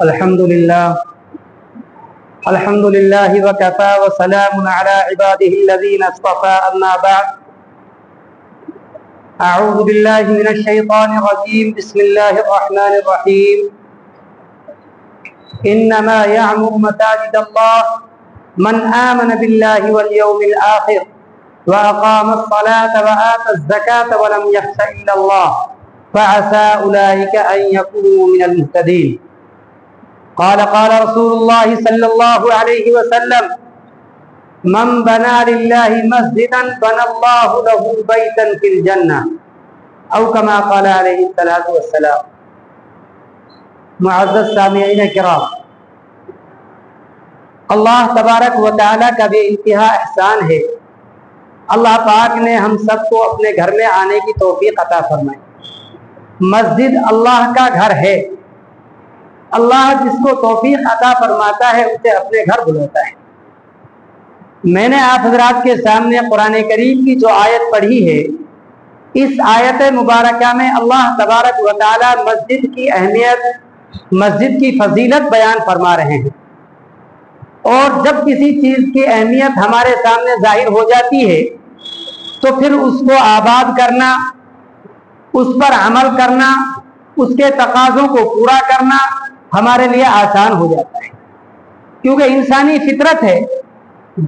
الحمد لله وكفى وسلام على عباده الذين اصطفى أما بعد أعوذ بالله من الشيطان الرجيم بسم الله الرحمن الرحيم إنما يعمر مساجد الله من آمن بالله واليوم الآخر وأقام الصلاة وآتى الزكاة ولم يخش إلا الله فعسى أولئك أن يكونوا من المهتدين قال رسول الله صلى الله عليه وسلم من بنى لله مسجدا بنى الله له بيتا في الجنة أو كما قال عليه الصلاة والسلام۔ معزز سامعین کرام، اللہ تبارک و تعالیٰ کا بے انتہا احسان ہے۔ اللہ پاک نے ہم سب کو اپنے گھر میں آنے کی توفیق عطا فرمائی۔ مسجد اللہ کا گھر ہے۔ اللہ جس کو توفیق عطا فرماتا ہے اسے اپنے گھر بلاتا ہے۔ میں نے آپ حضرات کے سامنے قرآن کریم کی جو آیت پڑھی ہے، اس آیت مبارکہ میں اللہ تبارک و تعالی مسجد کی اہمیت، مسجد کی فضیلت بیان فرما رہے ہیں۔ اور جب کسی چیز کی اہمیت ہمارے سامنے ظاہر ہو جاتی ہے تو پھر اس کو آباد کرنا، اس پر عمل کرنا، اس کے تقاضوں کو پورا کرنا ہمارے لیے آسان ہو جاتا ہے، کیونکہ انسانی فطرت ہے،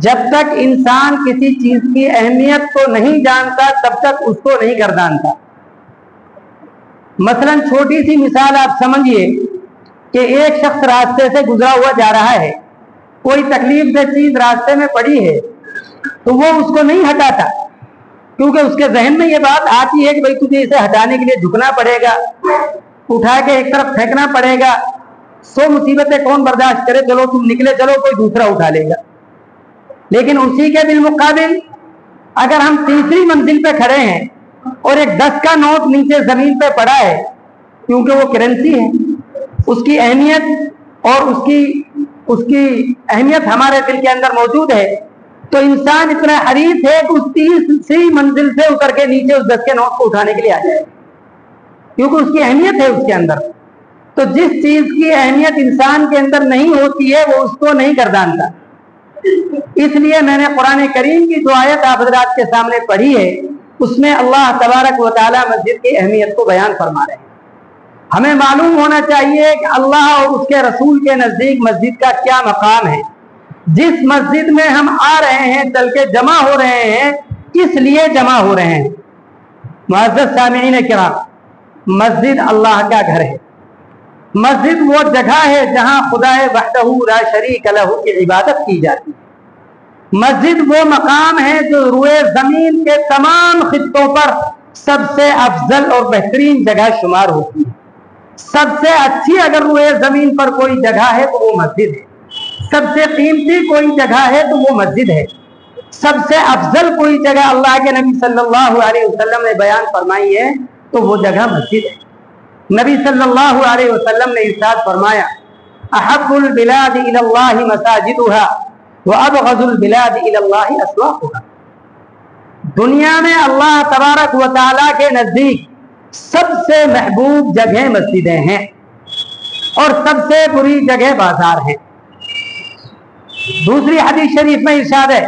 جب تک انسان کسی چیز کی اہمیت کو نہیں جانتا تب تک اس کو نہیں گردانتا۔ مثلا چھوٹی سی مثال آپ سمجھیے کہ ایک شخص راستے سے گزرا ہوا جا رہا ہے، کوئی تکلیف دہ چیز راستے میں پڑی ہے تو وہ اس کو نہیں ہٹاتا، کیونکہ اس کے ذہن میں یہ بات آتی ہے کہ بھئی تجھے اسے ہٹانے کے لیے جھکنا پڑے گا، اٹھا کے ایک طرف پھینکنا پڑے گا، 100 مصیبتیں کون برداشت کرے، چلو تم نکلے چلو کوئی دوسرا اٹھا لے گا۔ لیکن اسی کے بالمقابل اگر ہم تیسری منزل پہ کھڑے ہیں اور ایک 10 کا نوٹ نیچے زمین پہ پڑا ہے، کیونکہ وہ کرنسی ہے، اس کی اہمیت اور اس کی اہمیت ہمارے دل کے اندر موجود ہے، تو انسان اتنا حریص ہے کہ اس تیسری منزل سے اتر کے نیچے اس 10 کے نوٹ کو اٹھانے کے لیے آ جائے، کیونکہ اس کی اہمیت ہے اس کے اندر۔ تو جس چیز کی اہمیت انسان کے اندر نہیں ہوتی ہے وہ اس کو نہیں گردانتا۔ اس لیے میں نے قرآن کریم کی جو آیت آپ حضرات کے سامنے پڑھی ہے، اس میں اللہ تبارک و تعالی مسجد کی اہمیت کو بیان فرما رہے ہیں۔ ہمیں معلوم ہونا چاہیے کہ اللہ اور اس کے رسول کے نزدیک مسجد کا کیا مقام ہے۔ جس مسجد میں ہم آ رہے ہیں، چل کے جمع ہو رہے ہیں، کس لیے جمع ہو رہے ہیں؟ معزز سامعین کرام، مسجد اللہ کا گھر ہے۔ مسجد وہ جگہ ہے جہاں خدا وحدہ لا شریک لہ کی عبادت کی جاتی ہے۔ مسجد وہ مقام ہے جو روئے زمین کے تمام خطوں پر سب سے افضل اور بہترین جگہ شمار ہوتی ہے۔ سب سے اچھی اگر روئے زمین پر کوئی جگہ ہے تو وہ مسجد ہے، سب سے قیمتی کوئی جگہ ہے تو وہ مسجد ہے، سب سے افضل کوئی جگہ اللہ کے نبی صلی اللہ علیہ وسلم نے بیان فرمائی ہے تو وہ جگہ مسجد ہے۔ نبی صلی اللہ علیہ وسلم نے ارشاد فرمایا، احب البلاد الی اللہ مساجدها وابغض البلاد الی اللہ اسواقها۔ دنیا میں اللہ تبارک و تعالی کے نزدیک سب سے محبوب جگہیں مسجدیں ہیں اور سب سے بری جگہ بازار ہیں۔ دوسری حدیث شریف میں ارشاد ہے،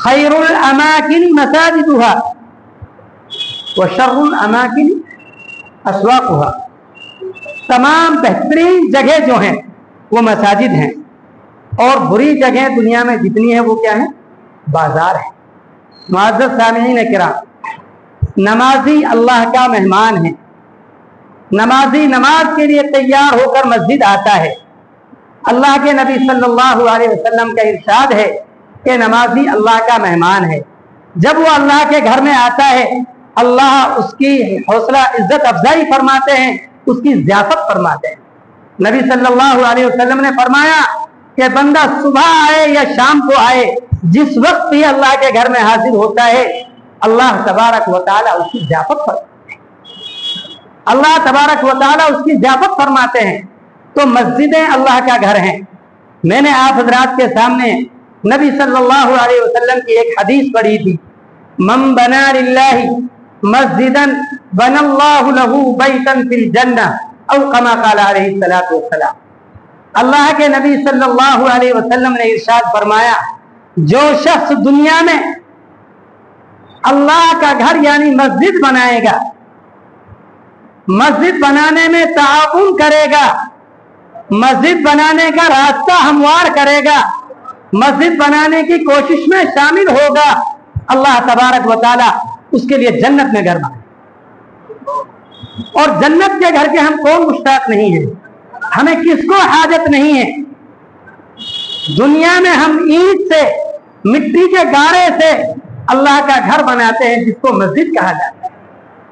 خیر الاماکن مساجدها وشر الاماکن اسواقها۔ تمام بہترین جگہ جو ہیں وہ مساجد ہیں اور بری جگہ دنیا میں جتنی ہیں وہ کیا ہیں؟ بازار ہیں۔ معزز سامعین کرام، نمازی اللہ کا مہمان ہے۔ نمازی نماز کے لیے تیار ہو کر مسجد آتا ہے۔ اللہ کے نبی صلی اللہ علیہ وسلم کا ارشاد ہے کہ نمازی اللہ کا مہمان ہے۔ جب وہ اللہ کے گھر میں آتا ہے، اللہ اس کی حوصلہ عزت افزائی فرماتے ہیں، اس کی ضیافت فرماتے ہیں۔ نبی صلی اللہ علیہ وسلم نے فرمایا کہ بندہ صبح آئے یا شام کو آئے، جس وقت بھی اللہ کے گھر میں حاضر ہوتا ہے، اللہ تبارک و تعالی اس کی ضیافت فرماتے ہیں۔ اللہ تبارک و تعالی اس کی ضیافت فرماتے ہیں۔ تو مسجدیں اللہ کا گھر ہیں۔ میں نے آپ حضرات کے سامنے نبی صلی اللہ علیہ وسلم کی ایک حدیث پڑھی تھی، من بنا للہ مسجدا بنا اللہ لہ بیتا فی الجنہ او کما قال علیہ الصلوۃ والسلام۔ اللہ کے نبی صلی اللہ علیہ وسلم نے ارشاد فرمایا جو شخص دنیا میں اللہ کا گھر یعنی مسجد بنائے گا, مسجد بنانے میں تعاون کرے گا, مسجد بنانے کا راستہ ہموار کرے گا, مسجد بنانے کی کوشش میں شامل ہوگا, اللہ تبارک و تعالی اس کے لیے جنت میں گھر بنائے. اور جنت کے گھر کے ہم کون مشتاق نہیں ہیں, ہمیں کس کو حاجت نہیں ہے. دنیا میں ہم اینٹ سے, مٹی کے گارے سے اللہ کا گھر بناتے ہیں جس کو مسجد کہا جاتا ہے.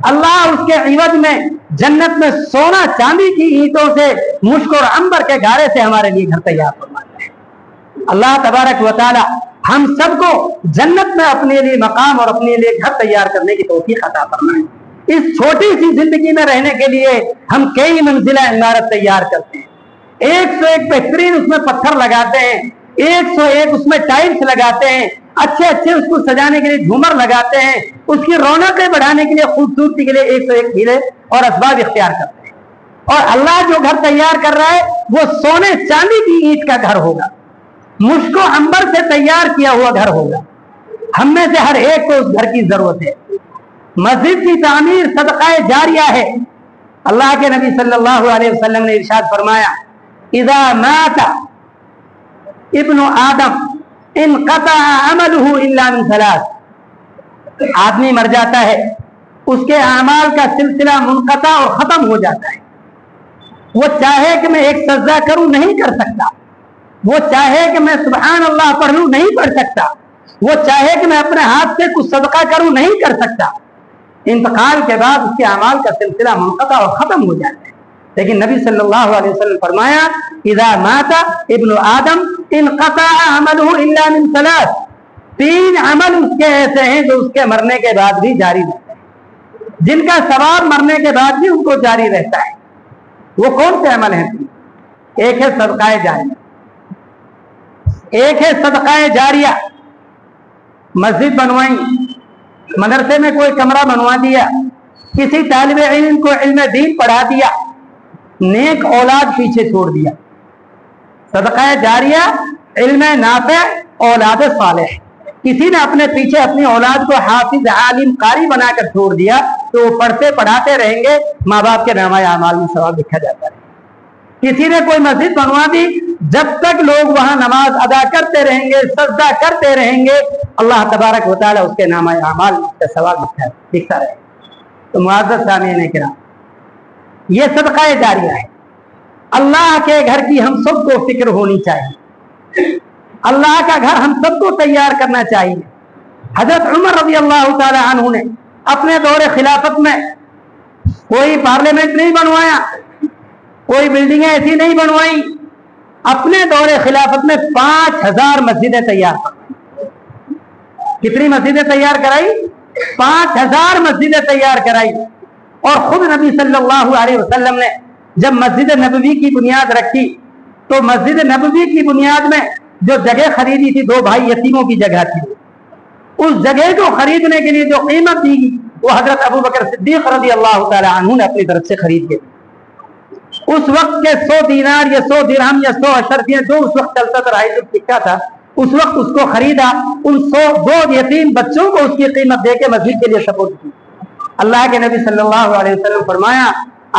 اللہ اس کے عوض میں جنت میں سونا چاندی کی اینٹوں سے, مشک اور عنبر کے گارے سے ہمارے لیے گھر تیار فرماتے ہیں. اللہ تبارک و تعالی ہم سب کو جنت میں اپنے لیے مقام اور اپنے لیے گھر تیار کرنے کی توفیق عطا فرمائے. اس چھوٹی سی زندگی میں رہنے کے لیے ہم کئی منزلہ عمارت تیار کرتے ہیں, 101 بہترین اس میں پتھر لگاتے ہیں, 101 اس میں ٹائلس لگاتے ہیں, اچھے اس کو سجانے کے لیے جھومر لگاتے ہیں, اس کی رونقیں بڑھانے کے لیے, خوبصورتی کے لیے 101 ہیرے اور اسباب اختیار کرتے ہیں. اور اللہ جو گھر تیار کر رہا ہے وہ سونے چاندی کی اینٹ کا گھر ہوگا, مشک و عنبر سے تیار کیا ہوا گھر ہوگا. ہم میں سے ہر ایک کو اس گھر کی ضرورت ہے. مسجد کی تعمیر صدقہ جاریہ ہے. اللہ کے نبی صلی اللہ علیہ وسلم نے ارشاد فرمایا اذا مات ابن آدم انقطع عمله الا من ثلاث. آدمی مر جاتا ہے, اس کے اعمال کا سلسلہ منقطع اور ختم ہو جاتا ہے. وہ چاہے کہ میں ایک سجدہ کروں نہیں کر سکتا, وہ چاہے کہ میں سبحان اللہ پڑھ لوں نہیں پڑھ سکتا, وہ چاہے کہ میں اپنے ہاتھ سے کچھ صدقہ کروں نہیں کر سکتا. انتقال کے بعد اس کے اعمال کا سلسلہ منقطع اور ختم ہو جاتا ہے. لیکن نبی صلی اللہ علیہ وسلم فرمایا اذا مات ابن آدم انقطع عمله الا من ثلاث. 3 عمل اس کے ایسے ہیں جو اس کے مرنے کے بعد بھی جاری رہتے ہیں, جن کا ثواب مرنے کے بعد بھی ان کو جاری رہتا ہے. وہ کون سے عمل ہیں؟ ایک ہے صدقہ جاریہ, ایک ہے صدقہ جاریہ. مسجد بنوائی, مدرسے میں کوئی کمرہ بنوا دیا, کسی طالب علم کو علم دین پڑھا دیا, نیک اولاد پیچھے چھوڑ دیا. صدقہ جاریہ علم نافع اولاد صالح. کسی نے اپنے پیچھے اپنی اولاد کو حافظ عالم قاری بنا کر چھوڑ دیا تو وہ پڑھتے پڑھاتے رہیں گے, ماں باپ کے نامہ اعمال میں ثواب لکھا جاتا ہے. کسی نے کوئی مسجد بنوا دی, جب تک لوگ وہاں نماز ادا کرتے رہیں گے, سجدہ کرتے رہیں گے, اللہ تبارک و تعالی اس کے نامہ اعمال کا ثواب لکھتا رہے. تو معزز سامعین کرام, یہ صدقہ جاریہ ہے. اللہ کے گھر کی ہم سب کو فکر ہونی چاہیے, اللہ کا گھر ہم سب کو تیار کرنا چاہیے. حضرت عمر رضی اللہ تعالی عنہ نے اپنے دور خلافت میں کوئی پارلیمنٹ نہیں بنوایا, کوئی بلڈنگیں ایسی نہیں بنوائی. اپنے دور خلافت میں 5000 مسجدیں تیار کرائی. کتنی مسجدیں تیار کرائی؟ 5000 مسجدیں تیار کرائی. اور خود نبی صلی اللہ علیہ وسلم نے جب مسجد نبوی کی بنیاد رکھی تو مسجد نبوی کی بنیاد میں جو جگہ خریدی تھی 2 بھائی یتیموں کی جگہ تھی, اس جگہ کو خریدنے کے لیے جو قیمت دی وہ حضرت ابو بکر صدیق رضی اللہ تعالی عنہ نے اپنی طرف سے خرید کے. اس وقت کے 100 دینار یا 100 درہم یا 100 اشرفیاں جو اس وقت چلتا تھا, 2.5 سکہ تھا, اس وقت اس کو خریدا. ان 102 یتیم بچوں کو اس کی قیمت دے کے مسجد کے لیے سپورٹ کی. اللہ کے نبی صلی اللہ علیہ وسلم فرمایا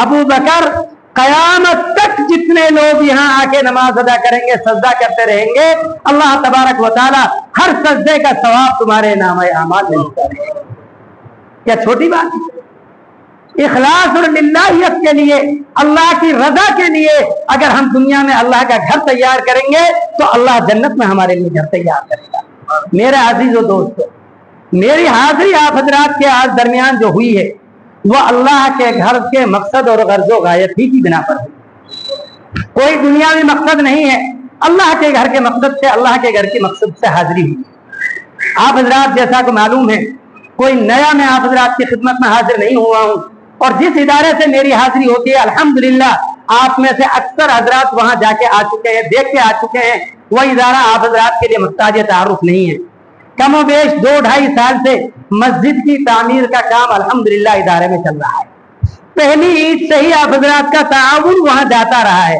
ابو بکر قیامت تک جتنے لوگ یہاں آ کے نماز ادا کریں گے, سجدہ کرتے رہیں گے, اللہ تبارک و تعالی ہر سجدے کا ثواب تمہارے نامہ اعمال میں لکھتا رہے گا. کیا چھوٹی بات ہے؟ اخلاص اور للہیت کے لیے, اللہ کی رضا کے لیے اگر ہم دنیا میں اللہ کا گھر تیار کریں گے تو اللہ جنت میں ہمارے لیے گھر تیار کرے گا. میرے عزیز و دوستو, میری حاضری آپ حضرات کے آج درمیان جو ہوئی ہے وہ اللہ کے گھر کے مقصد اور غرض و غایت ہی کی بنا پر ہے. کوئی دنیاوی مقصد نہیں ہے, اللہ کے گھر کے مقصد سے, اللہ کے گھر کے مقصد سے حاضری ہوئی. آپ حضرات جیسا کہ معلوم ہے کوئی نیا میں آپ حضرات کی خدمت میں حاضر نہیں ہوا ہوں, اور جس ادارے سے میری حاضری ہوتی ہے الحمدللہ آپ میں سے اکثر حضرات وہاں جا کے آ چکے ہیں, دیکھ کے آ چکے ہیں. وہ ادارہ آپ حضرات کے لیے محتاج تعارف نہیں ہے. کم و بیش 2-2.5 سال سے مسجد کی تعمیر کا کام الحمدللہ ادارے میں چل رہا ہے. پہلی عید سے ہی آپ حضرات کا تعاون وہاں جاتا رہا ہے.